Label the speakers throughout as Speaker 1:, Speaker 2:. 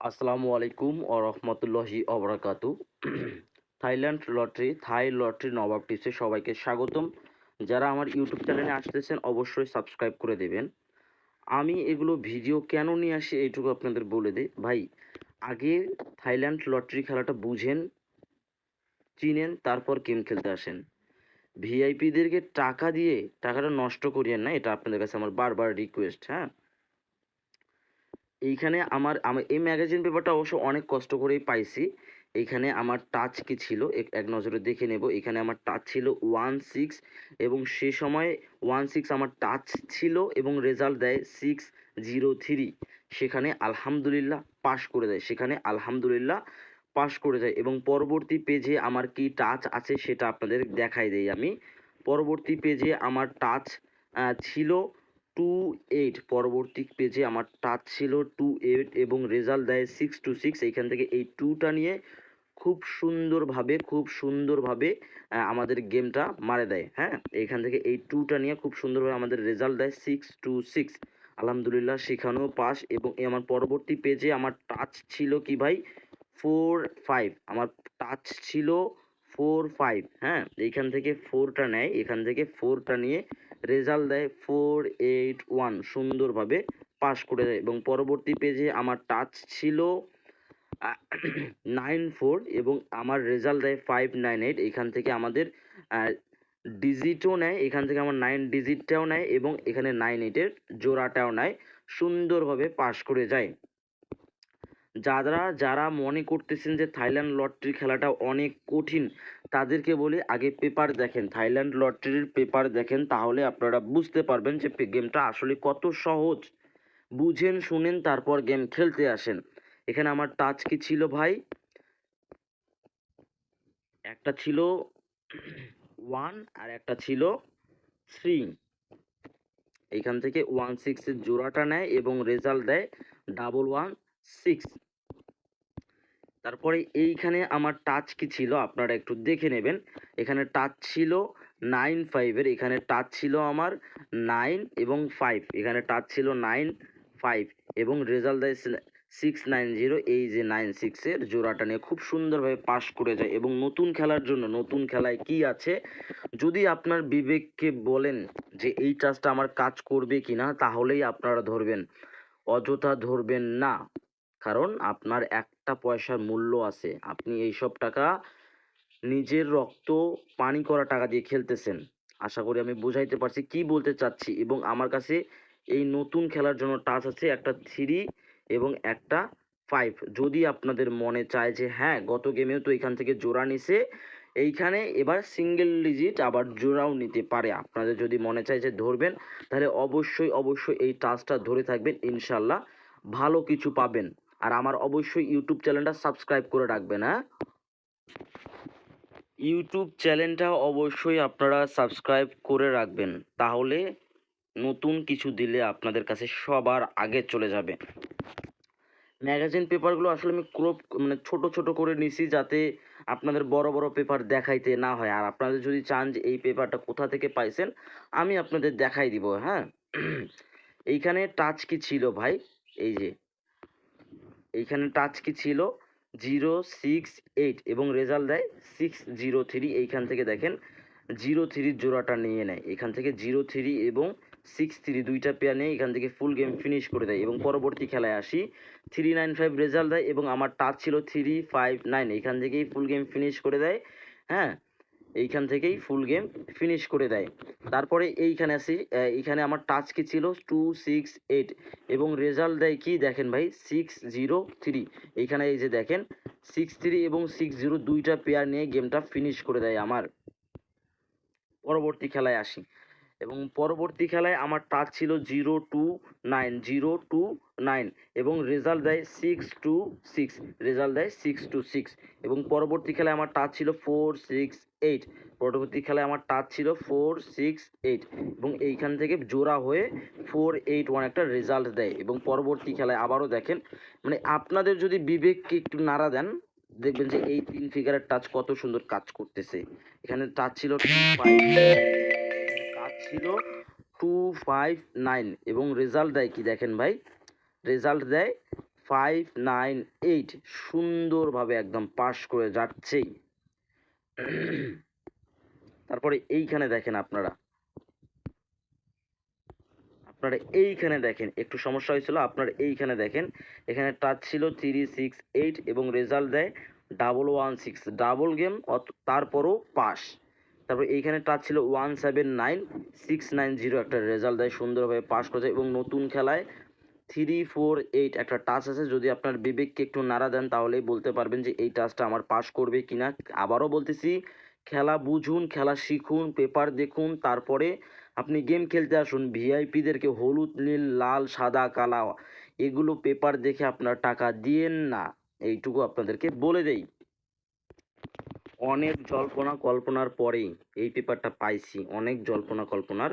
Speaker 1: আসসালামু আলাইকুম ও রহমতুল্লাহি অবরাকাতু। থাই লটারি নবাব টিপসে সবাইকে স্বাগতম। যারা আমার ইউটিউব চ্যানেলে আসতেছেন অবশ্যই সাবস্ক্রাইব করে দেবেন। আমি এগুলো ভিডিও কেন নিয়ে আসি এইটুকু আপনাদের বলে দিই ভাই। আগে থাইল্যান্ড লটারি খেলাটা বুঝেন, চিনেন, তারপর গেম খেলতে আসেন। ভিআইপিদেরকে টাকা দিয়ে টাকাটা নষ্ট করিয়েন না, এটা আপনাদের কাছে আমার বারবার রিকোয়েস্ট। হ্যাঁ, এইখানে আমার আমার এই ম্যাগাজিন পেপারটা অবশ্য অনেক কষ্ট করেই পাইছি। এইখানে আমার টাচ কি ছিল এক নজরে দেখে নেব। এখানে আমার টাচ ছিল 16 এবং সে সময় 16 আমার টাচ ছিল এবং রেজাল্ট দেয় 603। সেখানে আলহামদুলিল্লাহ পাশ করে দেয়, সেখানে আলহামদুলিল্লাহ পাশ করে যায়। এবং পরবর্তী পেজে আমার কি টাচ আছে সেটা আপনাদের দেখাই দেই আমি। পরবর্তী পেজে আমার টাচ ছিল 28। পরবর্তী পেজে আমার টাচ ছিল 28 এবং রেজাল্ট দেয় 626। এইখান থেকে এই 2টা নিয়ে খুব সুন্দরভাবে আমাদের গেমটা মারে দেয়। হ্যাঁ, এইখান থেকে এই 2টা নিয়ে খুব সুন্দরভাবে আমাদের রেজাল্ট দেয় 626। আলহামদুলিল্লাহ সেখানেও পাস। এবং আমার পরবর্তী পেজে আমার টাচ ছিল কি ভাই 45। আমার টাচ ছিল 45। হ্যাঁ, এইখান থেকে 4টা নেয়, এখান থেকে 4টা নিয়ে রেজাল্ট দেয় 481। সুন্দরভাবে পাস করে দেয়। এবং পরবর্তী পেজে আমার টাচ ছিল 94 এবং আমার রেজাল্ট দেয় 598। এখান থেকে আমাদের ডিজিটও নেয়, এখান থেকে আমার 9 ডিজিটটাও নেয় এবং এখানে 98-এর জোড়াটাও নেয়। সুন্দরভাবে পাস করে যায়। যারা মনে করতেছেন যে থাইল্যান্ড লটারি খেলাটা অনেক কঠিন, তাদেরকে বলি আগে পেপার দেখেন, থাইল্যান্ড লটারির পেপার দেখেন, তাহলে আপনারা বুঝতে পারবেন যে গেমটা আসলে কত সহজ। বুঝেন শুনেন তারপর গেম খেলতে আসেন। এখানে আমার টাচ কি ছিল ভাই, একটা ছিল 1 আর একটা ছিল 3। এইখান থেকে 16-এর জোড়াটা নেয় এবং রেজাল্ট দেয় 116। তারপরে এইখানে আমার টাচ কি ছিল আপনারা একটু দেখে নেবেন। এখানে টাচ ছিল 95-এর, এখানে টাচ ছিল আমার 9 এবং 5। এখানে টাচ ছিল 9 5 এবং রেজাল্ট দেয় 690। এই যে 96-এর জোড়াটা নিয়ে খুব সুন্দরভাবে পাস করে যায়। এবং নতুন খেলার জন্য, নতুন খেলায় কি আছে, যদি আপনার বিবেককে বলেন যে এই টাচটা আমার কাজ করবে কিনা, তাহলেই আপনারা ধরবেন, অযথা ধরবেন না। কারণ আপনার একটা পয়সার মূল্য আছে। আপনি এইসব টাকা নিজের রক্ত পানি করা টাকা দিয়ে খেলতেছেন। আশা করি আমি বুঝাইতে পারছি কি বলতে চাচ্ছি। এবং আমার কাছে এই নতুন খেলার জন্য টাচ আছে একটা 3 এবং একটা 5। যদি আপনাদের মনে চায় যে হ্যাঁ, গত গেমেও তো এখান থেকে জোড়া নিছে, এইখানে এবার সিঙ্গেল ডিজিট আবার জোড়াও নিতে পারে। আপনাদের যদি মনে চায় যে ধরবেন, তাহলে অবশ্যই এই টাচটা ধরে থাকবেন, ইনশাল্লাহ ভালো কিছু পাবেন। আর আমার অবশ্যই ইউটিউব চ্যানেলটা সাবস্ক্রাইব করে রাখবেন। হ্যাঁ, ইউটিউব চ্যানেলটা অবশ্যই আপনারা সাবস্ক্রাইব করে রাখবেন, তাহলে নতুন কিছু দিলে আপনাদের কাছে সবার আগে চলে যাবে। ম্যাগাজিন পেপারগুলো আসলে আমি ক্রপ মানে ছোট করে নিছি, যাতে আপনাদের বড় বড় পেপার দেখাইতে না হয়। আর আপনাদের যদি চান যে এই পেপারটা কোথা থেকে পাইছেন, আমি আপনাদের দেখাই দিব। হ্যাঁ, এইখানে টাচ কি ছিল ভাই, এই যে এইখানে টাচ কি ছিল 068 এবং রেজাল্ট দেয় 603। এইখান থেকে দেখেন 03 জোড়াটা নিয়ে নেয়, এখান থেকে 03 এবং 63 দুইটা পেয়ার নিয়ে এখান থেকে ফুল গেম ফিনিশ করে দেয়। এবং পরবর্তী খেলায় আসি, 395 রেজাল্ট দেয় এবং আমার টাচ ছিল 359। এখান থেকেই ফুল গেম ফিনিশ করে দেয়। হ্যাঁ, এইখান থেকেই ফুল গেম ফিনিশ করে দেয়। তারপরে এইখানে আসি, এইখানে আমার টাচ কি ছিল 268 এবং রেজাল্ট দেয় কি দেখেন ভাই 603। এইখানে এই যে দেখেন 63 এবং 60 দুইটা পেয়ার নিয়ে গেমটা ফিনিশ করে দেয় আমার। পরবর্তী খেলায় আসি, এবং পরবর্তী খেলায় আমার টাচ ছিল 029 এবং রেজাল্ট দেয় 626, রেজাল্ট দেয় 626। এবং পরবর্তী খেলায় আমার টাচ ছিল 468, পরবর্তী খেলায় আমার টাচ ছিল 468 এবং এইখান থেকে জোড়া হয়ে 481 একটা রেজাল্ট দেয়। এবং পরবর্তী খেলায় আবারও দেখেন, মানে আপনাদের যদি বিবেককে একটু নাড়া দেন, দেখবেন যে এই 3 ফিগারের টাচ কত সুন্দর কাজ করতেছে। এখানে টাচ ছিল 259 এবং রেজাল্ট দেয় কি দেখেন ভাই, রেজাল্ট দেয় 598 সুন্দরভাবে একদম পাস করে যাচ্ছেই। তারপরে এইখানে দেখেন আপনারা এইখানে দেখেন একটু সমস্যা হয়েছিল। আপনারা এইখানে দেখেন এখানে টাচ ছিল 368 এবং রেজাল্ট দেয় 116 ডাবল গেম, তারপরও পাস। তারপর এইখানে টাচ ছিল 179690 একটা রেজাল্ট দেয়, সুন্দরভাবে পাস করে যায়। এবং নতুন খেলায় 348 একটা টাচ আছে, যদি আপনার বিবেককে একটু নাড়া দেন তাহলেই বলতে পারবেন যে এই টাচটা আমার পাস করবে কিনা। আবারও বলতেছি, খেলা বুঝুন, খেলা শিখুন, পেপার দেখুন, তারপরে আপনি গেম খেলতে আসুন। ভিআইপিদেরকে হলুদ, নীল, লাল, সাদা, কালা এগুলো পেপার দেখে আপনার টাকা দিয়েন না, এইটুকু আপনাদেরকে বলে দেই। অনেক জল্পনা কল্পনার পরেই এই পেপারটা পাইছি, অনেক জল্পনা কল্পনার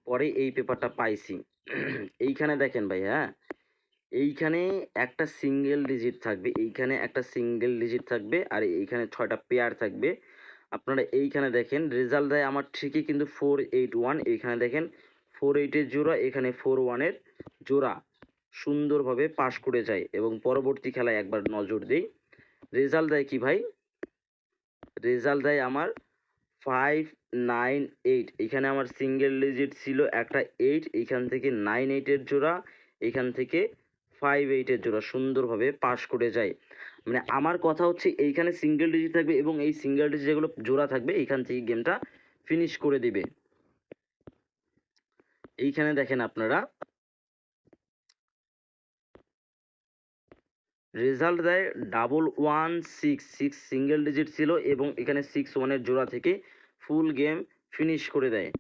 Speaker 1: পরে এই পেপারটা পাইছি। এইখানে দেখেন ভাই, হ্যাঁ, এইখানে একটা সিঙ্গেল ডিজিট থাকবে, এইখানে একটা সিঙ্গেল ডিজিট থাকবে, আর এইখানে 6টা পেয়ার থাকবে। আপনারা এইখানে দেখেন রেজাল্ট দেয় আমার ঠিকই কিন্তু 481। এইখানে দেখেন 48-এর জোড়া, এখানে 41-এর জোড়া, সুন্দরভাবে পাস করে যায়। এবং পরবর্তী খেলায় একবার নজর দিই, রেজাল্ট দেয় কি ভাই, রেজাল্ট দেয় আমার 598। এখানে আমার সিঙ্গেল ডিজিট ছিল একটা 8, এইখান থেকে 98-এর জোড়া, এইখান থেকে 58-এর জোড়া, সুন্দরভাবে পাস করে যায়। মানে আমার কথা হচ্ছে এইখানে সিঙ্গেল ডিজিট থাকবে এবং এই সিঙ্গেল ডিজিট যেগুলো জোড়া থাকবে এইখান থেকে গেমটা ফিনিশ করে দিবে। এইখানে দেখেন আপনারা রেজাল্ট দেয় 116 সিঙ্গেল ডিজিট ছিল এবং এখানে 61-এর জোড়া থেকে ফুল গেম ফিনিশ করে দেয়।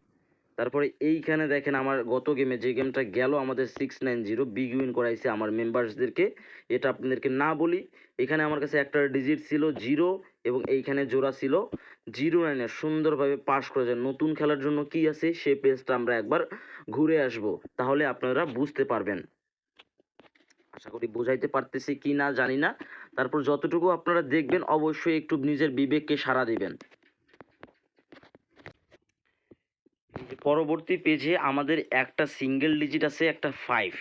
Speaker 1: তারপরে এইখানে দেখেন আমার গত গেমে যে গেমটা গেল আমাদের 690 বিগ উইন করাইছে আমার মেম্বার্সদেরকে, এটা আপনাদেরকে না বলি। এখানে আমার কাছে একটা ডিজিট ছিল 0 এবং এইখানে জোড়া ছিল 09-এর, সুন্দরভাবে পাস করে যায়। নতুন খেলার জন্য কি আছে সে পেজটা আমরা একবার ঘুরে আসব, তাহলে আপনারা বুঝতে পারবেন। আশা করি বোঝাইতে পারতেছি কি না জানি না। তারপর যতটুকু আপনারা দেখবেন অবশ্যই একটু নিজের বিবেককে সাড়া দিবেন। পরবর্তী পেজে আমাদের একটা সিঙ্গেল ডিজিট আছে, একটা 5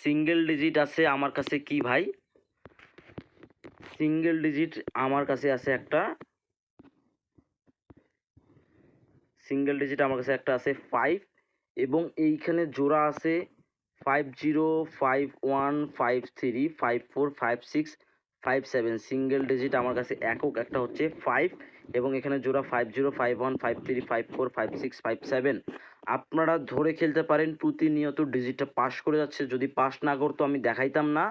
Speaker 1: সিঙ্গেল ডিজিট আছে আমার কাছে কি ভাই, সিঙ্গেল ডিজিট আমার কাছে আছে একটা, সিঙ্গেল ডিজিট আমার কাছে একটা আছে 5 এবং এইখানে জোড়া আছে 50, 51, 53, 54, 56, 57। সিঙ্গেল ডিজিট আমার কাছে একক একটা হচ্ছে 5 এবং এখানে জোড়া 50, 51, 53, 54, 56, 57। আপনারা ধরে খেলতে পারেন, প্রতিনিয়ত ডিজিটটা পাস করে যাচ্ছে। যদি পাস না করতো আমি দেখাইতাম না।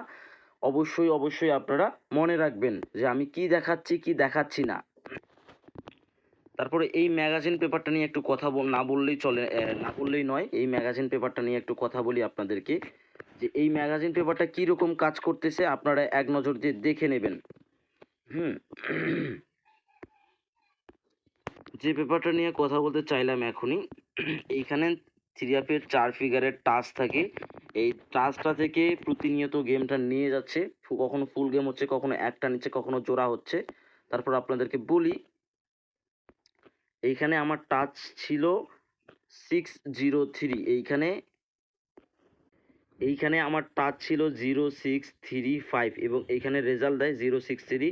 Speaker 1: অবশ্যই অবশ্যই আপনারা মনে রাখবেন যে আমি কি দেখাচ্ছি কি দেখাচ্ছি না। তারপরে এই ম্যাগাজিন পেপারটা নিয়ে একটু কথা না বললেই চলে, না বললেই নয়। এই ম্যাগাজিন পেপারটা নিয়ে একটু কথা বলি আপনাদেরকে, যে এই ম্যাগাজিন পেপারটা কীরকম কাজ করতেছে আপনারা এক নজর দিয়ে দেখে নেবেন। যে পেপারটা নিয়ে কথা বলতে চাইলাম এখনই, এইখানে 3 4 ফিগারের টাচ থাকে। এই টাচটা থেকে প্রতিনিয়ত গেমটা নিয়ে যাচ্ছে, কখনো ফুল গেম হচ্ছে, কখনো একটা নিচ্ছে, কখনো জোড়া হচ্ছে। তারপর আপনাদেরকে বলি, এইখানে আমার টাচ ছিল 603, এইখানে আমার টাচ ছিল 0635 এবং এইখানে রেজাল্ট দেয় 063।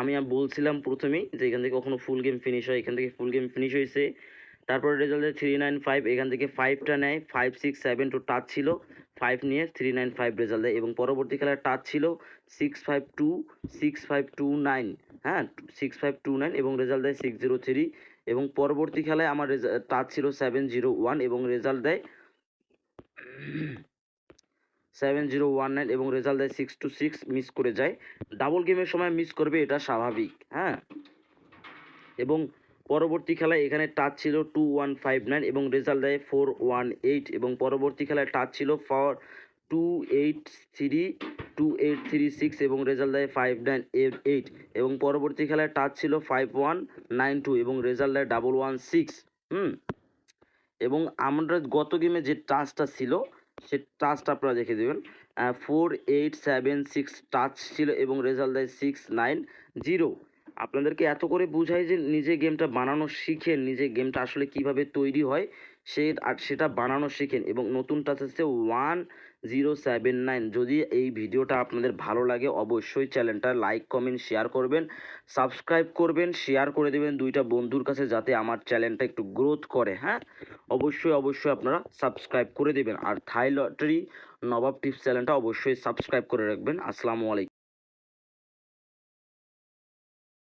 Speaker 1: আমি বলছিলাম প্রথমেই যে এখান থেকে কখনো ফুল গেম ফিনিশ হয়, এখান থেকে ফুল গেম ফিনিশ হয়েছে। তারপরে রেজাল্ট দেয় 395, এখান থেকে 5টা নেয়, 5672 টাচ ছিল, 5 নিয়ে 395 রেজাল্ট দেয়। এবং পরবর্তী খেলার টাচ ছিল 6529, হ্যাঁ 6529 এবং রেজাল্ট দেয় 603। এবং পরবর্তী খেলায় আমার টাচ ছিল 701 এবং রেজাল্ট দেয় 7019 এবং রেজাল্ট দেয় 626, মিস করে যায়। ডাবল গেমের সময় মিস করবে, এটা স্বাভাবিক, হ্যাঁ। এবং পরবর্তী খেলায় এখানে টাচ ছিল 2159 এবং রেজাল্ট দেয় 418 এবং পরবর্তী খেলায় টাচ ছিল 2836 এবং রেজাল্ট দেয় 598 এবং পরবর্তী খেলায় টাচ ছিল 5192 এবং রেজাল্ট দেয় 116। এবং আমরা গত গেমে যে টাচটা ছিল সে টাচটা আপনারা দেখে দেবেন, 4876 টাচ ছিল এবং রেজাল্ট দেয় 690। আপনাদেরকে এত করে বুঝাই যে নিজে গেমটা বানানো শিখেন, নিজে গেমটা আসলে কিভাবে তৈরি হয় সেটা বানানো শিখেন। এবং নতুন টাচ হচ্ছে 079। যদি এই ভিডিওটা আপনাদের ভালো লাগে অবশ্যই চ্যানেলটা লাইক কমেন্ট শেয়ার করবেন, সাবস্ক্রাইব করবেন, শেয়ার করে দেবেন 2টা বন্ধুর কাছে যাতে আমার চ্যানেলটা একটু গ্রোথ করে। হ্যাঁ, অবশ্যই আপনারা সাবস্ক্রাইব করে দেবেন। আর থাই লটারি নবাব টিপস চ্যানেলটা অবশ্যই সাবস্ক্রাইব করে রাখবেন। আসসালামু আলাইকুম।